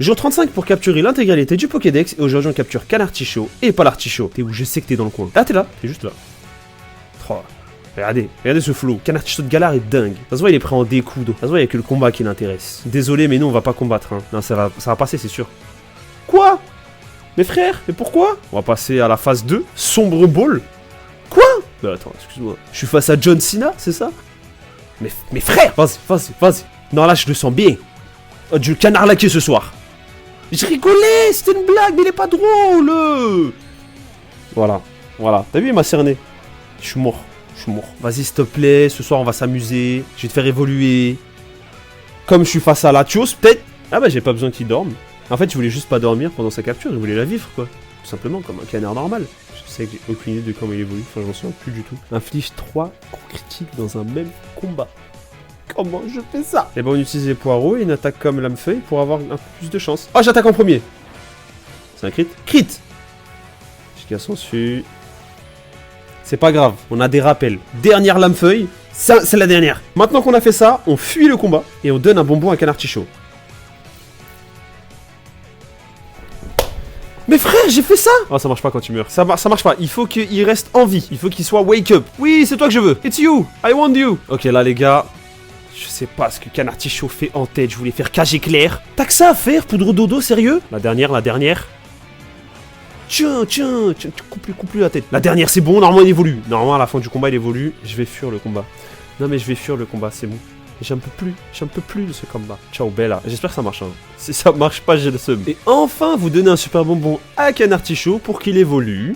Jour 35 pour capturer l'intégralité du Pokédex, et aujourd'hui on capture Canartichaud et pas l'artichaut. T'es où? Je sais que t'es dans le coin. Ah, t'es là, t'es juste là. Oh. Regardez ce flow. Canartichaud de Galar est dingue. Ça se voit, il est prêt en découdre. Ça se voit, il n'y a que le combat qui l'intéresse. Désolé, mais nous on va pas combattre. Hein. Non, ça va passer, c'est sûr. Quoi? Mes frères? Mais pourquoi? On va passer à la phase 2. Sombre Ball. Quoi? Bah attends, excuse-moi. Je suis face à John Cena, c'est ça? Mes frères! Vas-y. Non, là, je le sens bien. Oh, du canard laqué ce soir. Je rigolais, c'était une blague, mais il est pas drôle. Voilà. T'as vu, il m'a cerné. Je suis mort. Vas-y, s'il te plaît, ce soir, on va s'amuser. Je vais te faire évoluer. Comme je suis face à Latios, peut-être... Ah bah, j'ai pas besoin qu'il dorme. En fait, je voulais juste pas dormir pendant sa capture, je voulais la vivre, quoi. Tout simplement, comme un canard normal. Je sais que j'ai aucune idée de comment il évolue, enfin, j'en souviens plus du tout. Inflige 3 coups critiques dans un même combat. Comment je fais ça? Et ben, on utilise les poireaux et une attaque comme lame-feuille pour avoir un peu plus de chance. Oh, j'attaque en premier. C'est un crit? Crit! Jusqu'à son dessus. C'est pas grave, on a des rappels. Dernière lame-feuille, c'est la dernière. Maintenant qu'on a fait ça, on fuit le combat et on donne un bonbon à Canartichaud. Mais frère, j'ai fait ça! Oh, ça marche pas quand tu meurs. Ça marche pas. Il faut qu'il reste en vie. Il faut qu'il soit wake up. Oui, c'est toi que je veux. It's you. I want you. Ok, là, les gars. Je sais pas ce que Canartichaud fait en tête. Je voulais faire cage éclair. T'as que ça à faire, poudre dodo, sérieux? La dernière. Tiens, coupe-lui la tête. La dernière, c'est bon. Normalement, il évolue. Normalement, à la fin du combat, il évolue. Je vais fuir le combat. Non, mais je vais fuir le combat, c'est bon. J'en peux plus de ce combat. Ciao Bella. J'espère que ça marche. Hein. Si ça marche pas, j'ai le seum. Et enfin, vous donnez un super bonbon à Canartichaud pour qu'il évolue.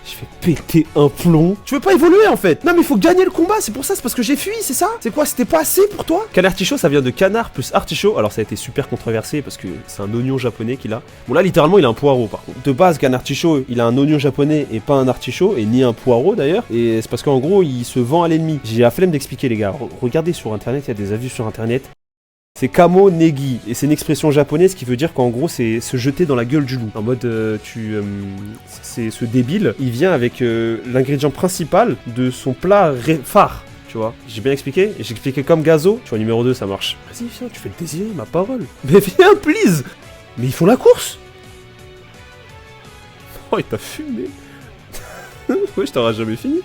Je vais péter un plomb. Tu veux pas évoluer en fait? Non mais il faut gagner le combat, c'est pour ça, c'est parce que j'ai fui, c'est ça? C'est quoi? C'était pas assez pour toi? Canartichaud, ça vient de canard plus artichaut. Alors ça a été super controversé parce que c'est un oignon japonais qu'il a. Bon là littéralement il a un poireau par contre. De base Canartichaud il a un oignon japonais et pas un artichaut, et ni un poireau d'ailleurs. Et c'est parce qu'en gros il se vend à l'ennemi. J'ai la flemme d'expliquer les gars. Regardez sur internet, il y a des avis sur internet. C'est Kamo Negi, et c'est une expression japonaise qui veut dire qu'en gros c'est se jeter dans la gueule du loup. En mode c'est ce débile, il vient avec l'ingrédient principal de son plat phare, tu vois. J'ai bien expliqué? J'ai expliqué comme Gazo. Tu vois, numéro 2 ça marche. Vas-y viens, tu fais le désir, ma parole. Mais viens please. Mais ils font la course. Oh il t'a fumé. Ouais, je t'aurai jamais fini.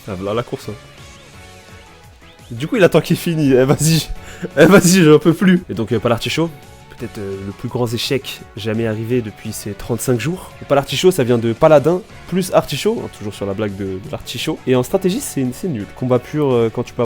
Ah voilà la course hein. Du coup, il attend qu'il finisse. Vas-y, j'en peux plus. Et donc, pas l'artichaut. Peut-être le plus grand échec jamais arrivé depuis ces 35 jours. Le pas l'artichaut, ça vient de paladin plus artichaut. Toujours sur la blague de l'artichaut. Et en stratégie, c'est nul. Combat pur quand tu peux